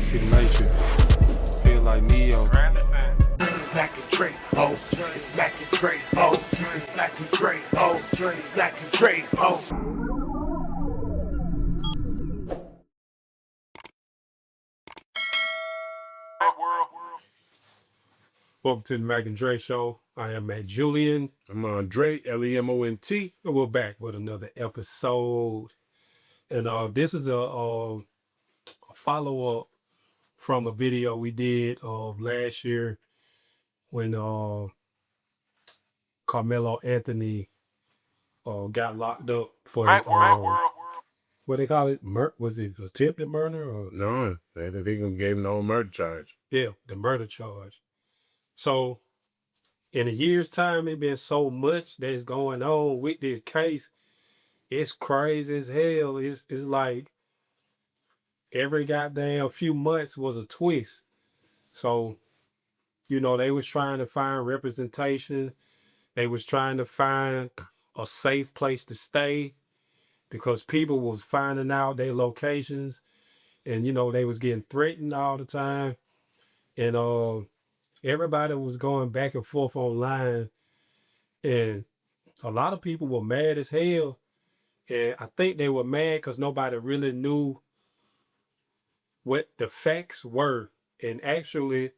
See the Matrix. Feel like Neo. Smacking Trey, oh, smacking Trey, oh, smacking Trey, oh, smacking Trey, oh. Welcome to the Mac and Dre Show. I am Matt Julian. I'm Andre, Lemont. And we're back with another episode. And this is a follow-up from a video we did last year when Karmelo Anthony got locked up for what they call it? Was it attempted murder? Or? No, they gave him no murder charge. Yeah, the murder charge. So in a year's time, it's been so much that's going on with this case. It's crazy as hell. It's like every goddamn few months was a twist. So, you know, they was trying to find representation. They was trying to find a safe place to stay because people was finding out their locations and, you know, they was getting threatened all the time. And everybody was going back and forth online. And a lot of people were mad as hell. And I think they were mad because nobody really knew what the facts were. And actually,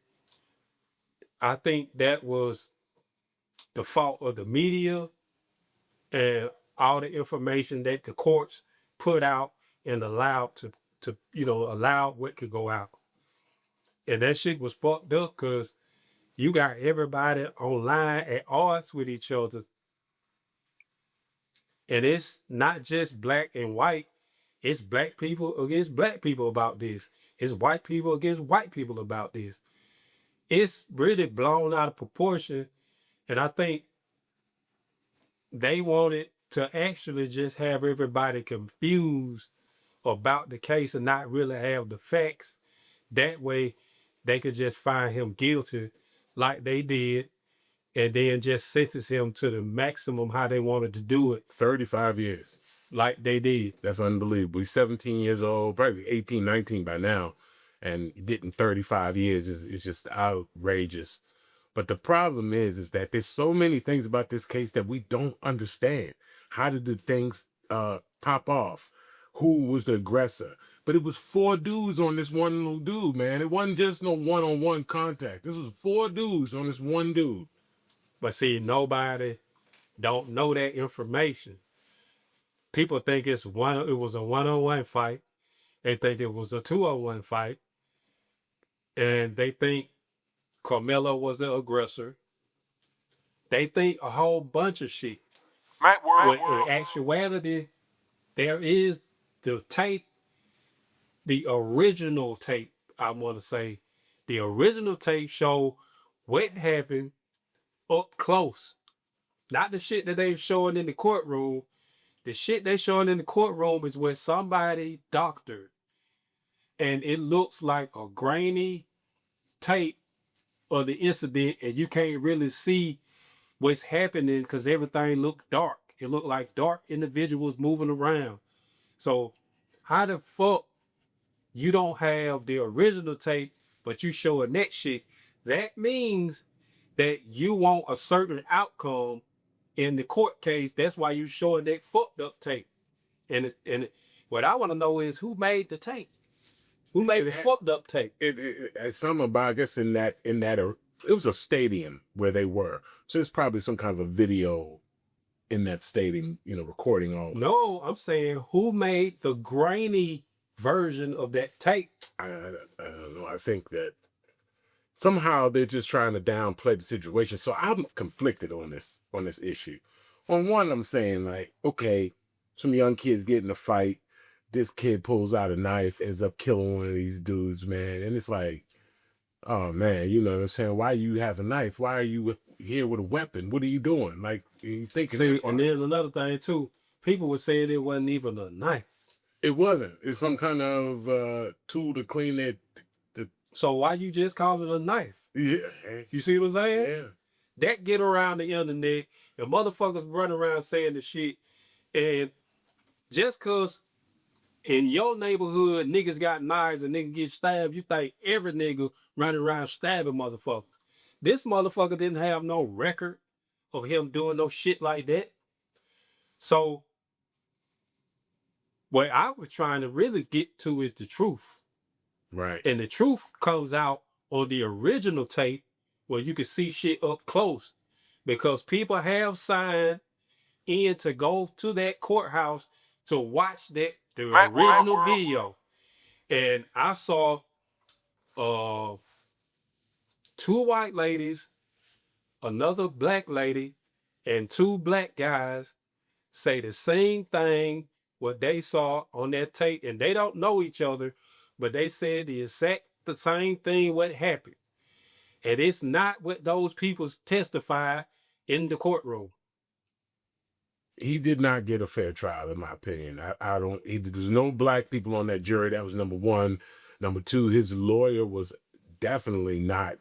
I think that was the fault of the media and all the information that the courts put out and allowed to allow what could go out. And that shit was fucked up because you got everybody online at odds with each other. And it's not just black and white. It's black people against black people about this. It's white people against white people about this. It's really blown out of proportion. And I think they wanted to actually just have everybody confused about the case and not really have the facts. That way they could just find him guilty like they did and then just sentence him to the maximum how they wanted to do it. 35 years. Like they did. That's unbelievable. He's 17 years old, probably 18, 19 by now. And getting 35 years is just outrageous. But the problem is that there's so many things about this case that we don't understand. How did the things pop off? Who was the aggressor? But it was 4 dudes on this one little dude, man. It wasn't just no one-on-one contact. This was 4 dudes on this one dude. But see, nobody don't know that information. People think it was a one-on-one fight. They think it was a 2-on-1 fight. And they think Karmelo was the aggressor. They think a whole bunch of shit. When in actuality, there is the tape, the original tape, I want to say. The original tape show what happened up close. Not the shit that they showing in the courtroom. The shit they showing in the courtroom is where somebody doctored. And it looks like a grainy tape of the incident and you can't really see what's happening because everything looked dark. It looked like dark individuals moving around. So how the fuck you don't have the original tape but you showing that shit? That means that you want a certain outcome in the court case. That's why you showing that fucked up tape. And what I want to know is who made the tape? Who made the fucked up tape? Something about, I guess, in that it was a stadium where they were. So it's probably some kind of a video in that stadium, recording all. No, I'm saying who made the grainy version of that tape? I don't know. I think that somehow they're just trying to downplay the situation. So I'm conflicted on this issue. On one, I'm saying like, okay, some young kids get in a fight. This kid pulls out a knife, ends up killing one of these dudes, man. And it's like, oh man, you know what I'm saying? Why you have a knife? Why are you here with a weapon? What are you doing? Like, you thinking? See, and then another thing too, people were saying it wasn't even a knife. It wasn't. It's some kind of tool to clean it. So why you just call it a knife? Yeah. You see what I'm saying? Yeah. That get around the internet and motherfuckers run around saying the shit. And just cause in your neighborhood, niggas got knives and niggas get stabbed, you think every nigga running around stabbing motherfuckers. This motherfucker didn't have no record of him doing no shit like that. So what I was trying to really get to is the truth. Right. And the truth comes out on the original tape where you can see shit up close. Because people have signed in to go to that courthouse to watch the original video. And I saw uh 2 white ladies, another black lady, and 2 black guys say the same thing what they saw on that tape, and they don't know each other, but they said the same thing what happened. And it's not what those people testify in the courtroom. He did not get a fair trial, in my opinion. I don't. There's no black people on that jury. That was number one. Number two, his lawyer was definitely not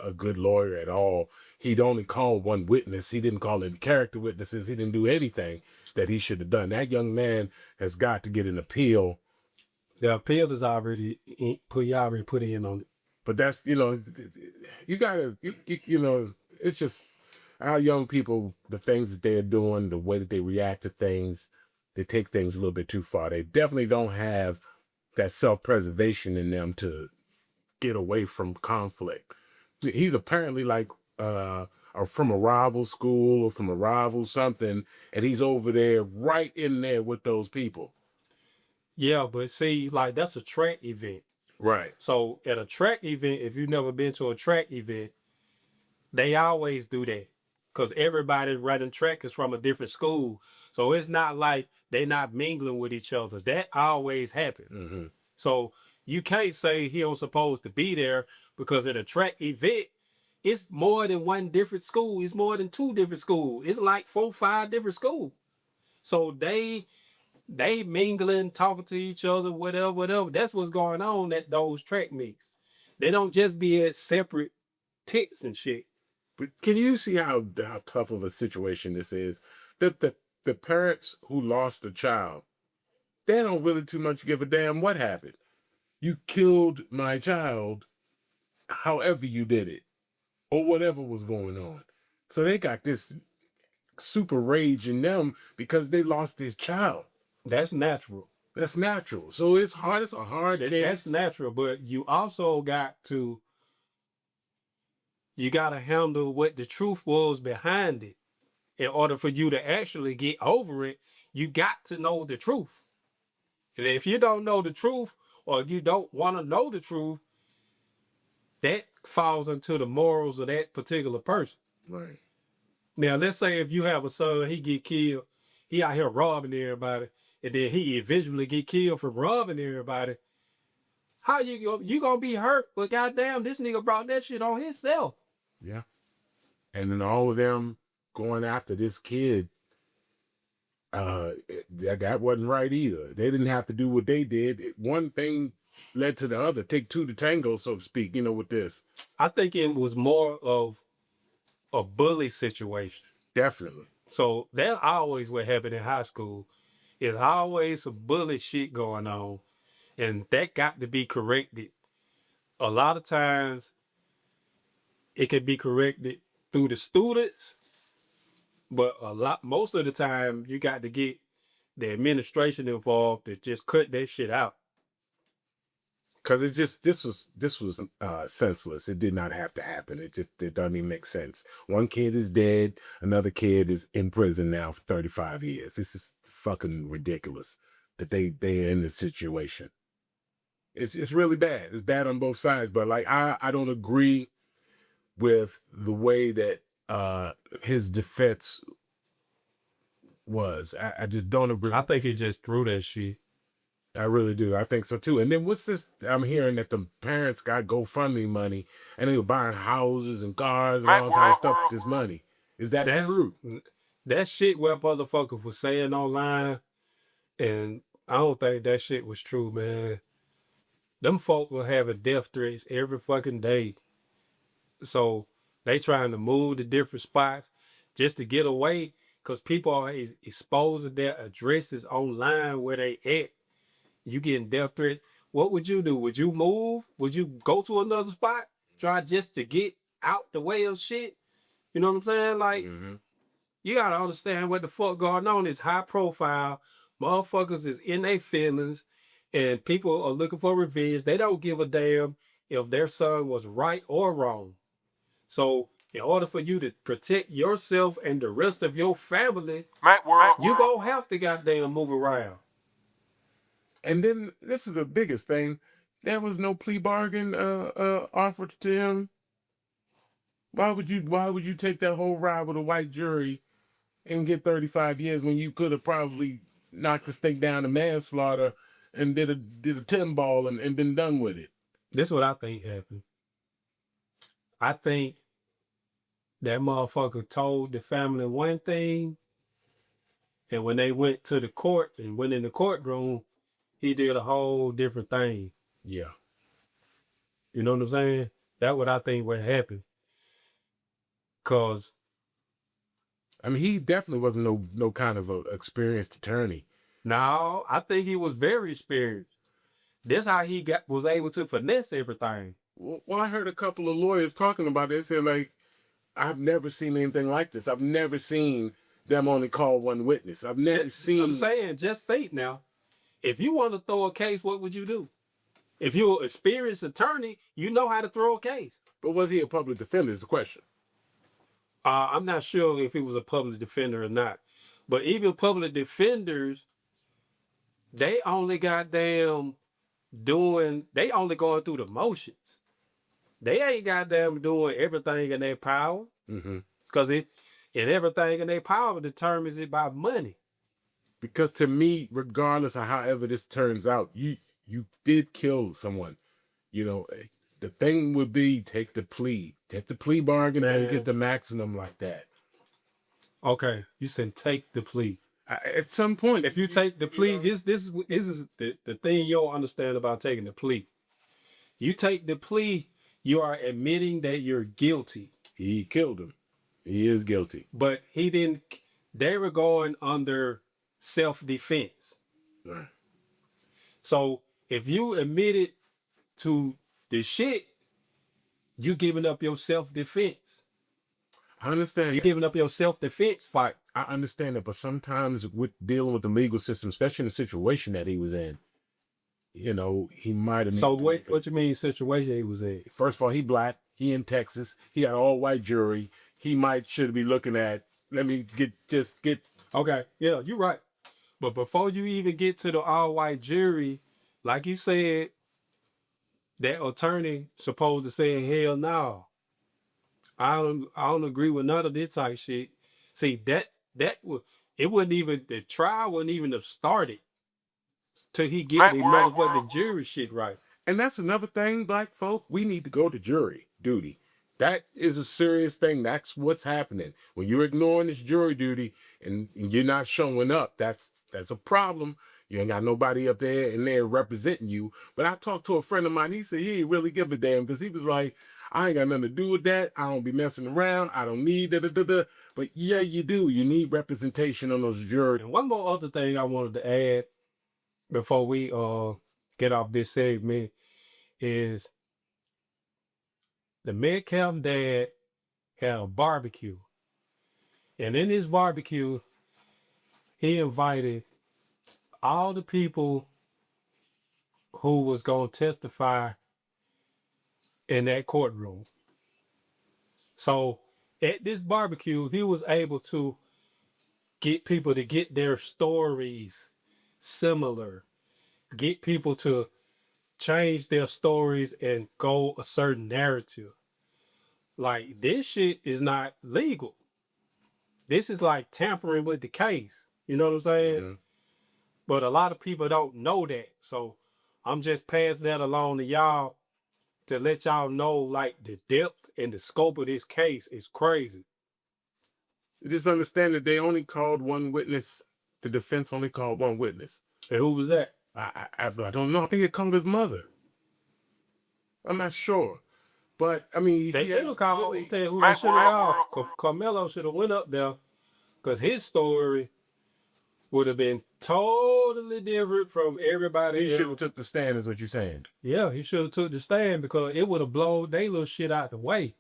a good lawyer at all. He'd only called one witness. He didn't call any character witnesses. He didn't do anything that he should have done. That young man has got to get an appeal. The appeal is already put in on it. But that's, you gotta, it's just our young people, the things that they're doing, the way that they react to things, they take things a little bit too far. They definitely don't have that self-preservation in them to get away from conflict. He's apparently like, or from a rival school or from a rival something, and he's over there right in there with those people. Yeah, but see, like that's a track event. Right. So at a track event, if you've never been to a track event, they always do that. Because everybody running track is from a different school. So it's not like they not mingling with each other. That always happens. Mm-hmm. So you can't say he don't supposed to be there, because at a track event, it's more than one different school. It's more than 2 different schools. It's like 4, 5 different schools. So they mingling, talking to each other, whatever. That's what's going on at those track meets. They don't just be at separate ticks and shit. But can you see how tough of a situation this is? That the parents who lost a child, they don't really too much give a damn what happened. You killed my child, however you did it, or whatever was going on. So they got this super rage in them because they lost their child. That's natural. That's natural. So it's hard. It's a hard case. That's natural, but you also got to handle what the truth was behind it. In order for you to actually get over it, you got to know the truth. And if you don't know the truth, or you don't want to know the truth, that falls into the morals of that particular person. Right. Now, let's say if you have a son, he get killed, he out here robbing everybody, and then he eventually get killed for robbing everybody. How you gonna be hurt? But goddamn, this nigga brought that shit on himself. Yeah. And then all of them going after this kid, that wasn't right either. They didn't have to do what they did. One thing led to the other. Take two to tango, so to speak, with this. I think it was more of a bully situation. Definitely. So that always what happened in high school. It's always some bully shit going on. And that got to be corrected. A lot of times it can be corrected through the students, but most of the time you got to get the administration involved to just cut that shit out. Because this was senseless. It did not have to happen. It doesn't even make sense. One kid is dead. Another kid is in prison now for 35 years. This is fucking ridiculous that they're in this situation. It's really bad. It's bad on both sides. But like I don't agree with the way that his defense was. I just don't agree. I think he just threw that shit. I really do. I think so too. And then what's this? I'm hearing that the parents got GoFundMe money and they were buying houses and cars and all kinds of stuff with this money. Is that true? That shit what motherfuckers was saying online, and I don't think that shit was true, man. Them folk were having death threats every fucking day. So they trying to move to different spots just to get away, because people are exposing their addresses online where they at. you getting death threats, what would you do? Would you move? Would you go to another spot? Try just to get out the way of shit? You know what I'm saying? Like, Mm-hmm. you gotta understand what the fuck going on. Is high profile. Motherfuckers is in their feelings, and people are looking for revenge. They don't give a damn if their son was right or wrong. So, in order for you to protect yourself and the rest of your family, you gonna have to goddamn move around. And then this is the biggest thing. There was no plea bargain offered to him. Why would you take that whole ride with a white jury and get 35 years when you could have probably knocked this thing down to manslaughter and did a 10 ball and been done with it? This is what I think happened. I think that motherfucker told the family one thing, and when they went to the court and went in the courtroom, he did a whole different thing. Yeah. You know what I'm saying? That's what I think what happened. Cause I mean, he definitely wasn't no kind of a experienced attorney. now I think he was very experienced. This how he was able to finesse everything. Well, I heard a couple of lawyers talking about it. They said, like, I've never seen anything like this. I've never seen them only call one witness. I've never seen. I'm saying, just think now. If you want to throw a case, what would you do? If you're an experienced attorney, you know how to throw a case. But was he a public defender is the question. I'm not sure if he was a public defender or not. But even public defenders, they only goddamn they only going through the motions. They ain't goddamn doing everything in their power. Mm-hmm. Because everything in their power determines it by money. Because to me, regardless of however this turns out, you did kill someone. You know, the thing would be take the plea bargain and get the maximum like that. Okay, you said take the plea. At some point, If you take the plea, this is the thing you don't understand about taking the plea. You take the plea, you are admitting that you're guilty. He killed him. He is guilty. But he didn't. They were going under self-defense. Right. So if you admitted to the shit, you giving up your self-defense. I understand. You're giving up your self-defense fight. I understand it, but sometimes with dealing with the legal system, especially in the situation that he was in, you know, he might have. So what you mean situation he was in? First of all, he black. He in Texas. He got all white jury. He should be looking at. Let me get. Okay, yeah, you're right. But before you even get to the all white jury, like you said, that attorney supposed to say hell no. I don't agree with none of this type shit. See it wouldn't even the trial wouldn't even have started till he get the motherfucking jury shit right. And that's another thing, black folk. We need to go to jury duty. That is a serious thing. That's what's happening. When you're ignoring this jury duty and you're not showing up, that's a problem. You ain't got nobody up there and there representing you. But I talked to a friend of mine. He said he didn't really give a damn because he was like, I ain't got nothing to do with that. I don't be messing around. I don't need da-da-da-da. But yeah, you do. You need representation on those juries. And one more other thing I wanted to add before we get off this segment is the Metcalf dad had a barbecue. And in his barbecue, he invited all the people who was going to testify in that courtroom. So at this barbecue, he was able to get people to get their stories similar, get people to change their stories and go a certain narrative. Like, this shit is not legal. This is like tampering with the case. You know what I'm saying? Mm-hmm. But a lot of people don't know that. So I'm just passing that along to y'all to let y'all know, like, the depth and the scope of this case is crazy. Just understand that they only called one witness. The defense only called one witness. And who was that? I don't know. I think it called his mother. I'm not sure. But, I mean... They should have called who they should have called. Karmelo should have went up there because his story would have been totally different from everybody He should else. have took the stand, is what you're saying. Yeah, he should have took the stand because it would have blown they little shit out the way.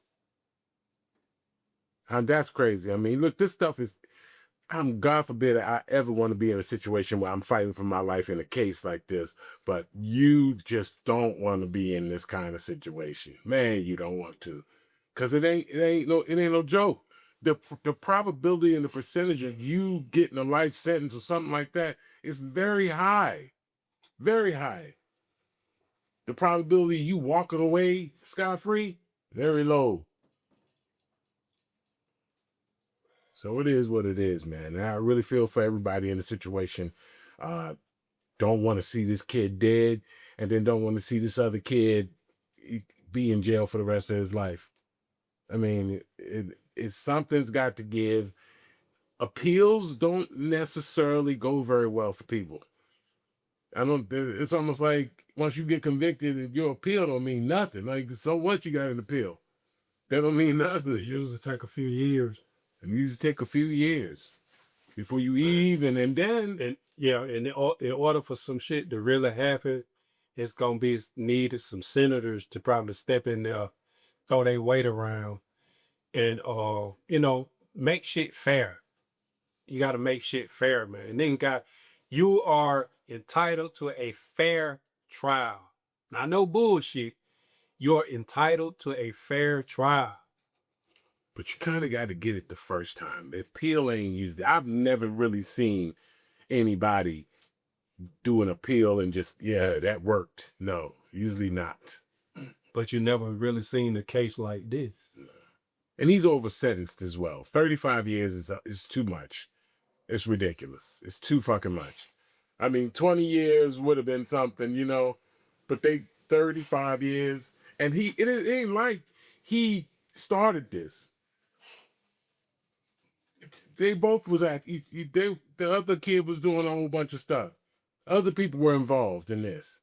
And that's crazy. I mean, look, this stuff is. God forbid I ever want to be in a situation where I'm fighting for my life in a case like this, but you just don't want to be in this kind of situation. Man, you don't want to. Cause it ain't no joke. The probability and the percentage of you getting a life sentence or something like that is very high. Very high. The probability of you walking away scot-free, very low. So it is what it is, man. And I really feel for everybody in the situation. Don't want to see this kid dead, and then don't want to see this other kid be in jail for the rest of his life. I mean, it's something's got to give. Appeals don't necessarily go very well for people. It's almost like once you get convicted and your appeal don't mean nothing. Like, so what, you got an appeal? That don't mean nothing. It usually take a few years. It usually take a few years before you even, and then. And yeah, and in order for some shit to really happen, it's gonna be needed some senators to probably step in there, throw their weight around, and make shit fair. You got to make shit fair, man. And then you are entitled to a fair trial. Not no bullshit. You're entitled to a fair trial. But you kind of got to get it the first time. The appeal ain't used. I've never really seen anybody do an appeal and just, yeah, that worked. No, usually not. But you never really seen a case like this. And he's over sentenced as well. 35 years is too much. It's ridiculous. It's too fucking much. I mean, 20 years would have been something, but 35 years. And it ain't like he started this. They both was the other kid was doing a whole bunch of stuff. Other people were involved in this.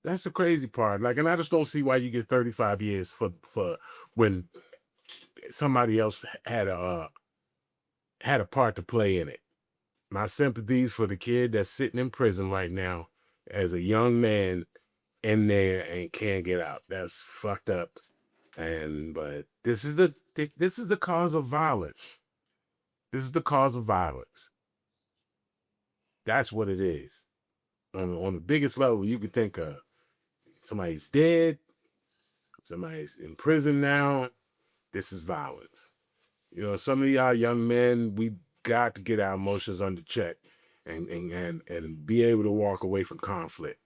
That's the crazy part. Like, and I just don't see why you get 35 years for when somebody else had a part to play in it. My sympathies for the kid that's sitting in prison right now as a young man in there and can't get out. That's fucked up. But this is the cause of violence. This is the cause of violence. That's what it is. On the biggest level you can think of. Somebody's dead. Somebody's in prison now. This is violence. Some of y'all young men, we got to get our emotions under check and be able to walk away from conflict.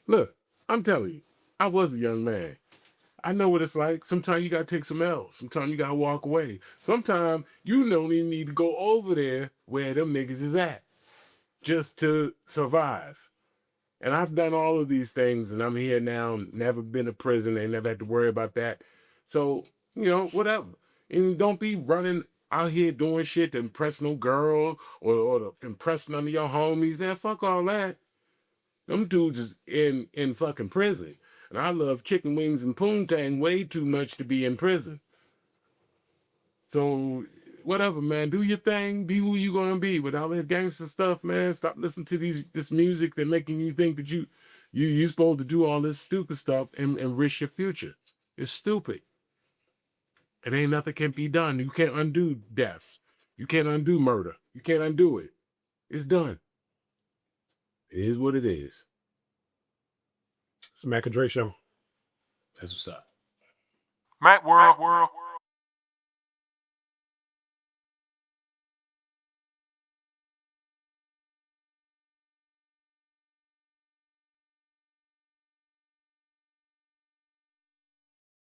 Look, I'm telling you, I was a young man. I know what it's like. Sometimes you got to take some L's. Sometimes you got to walk away. Sometimes you don't even need to go over there where them niggas is at just to survive. And I've done all of these things, and I'm here now, never been to prison, ain't never had to worry about that. So, whatever. And don't be running out here doing shit to impress no girl or to impress none of your homies. Man, fuck all that. Them dudes is in fucking prison. And I love chicken wings and poontang way too much to be in prison. So, whatever, man. Do your thing. Be who you gonna be. With all that gangster stuff, man. Stop listening to this music that making you think that you supposed to do all this stupid stuff and risk your future. It's stupid. And ain't nothing can be done. You can't undo death. You can't undo murder. You can't undo it. It's done. It is what it is. It's the Mac and Dre Show. That's what's up. Mac World.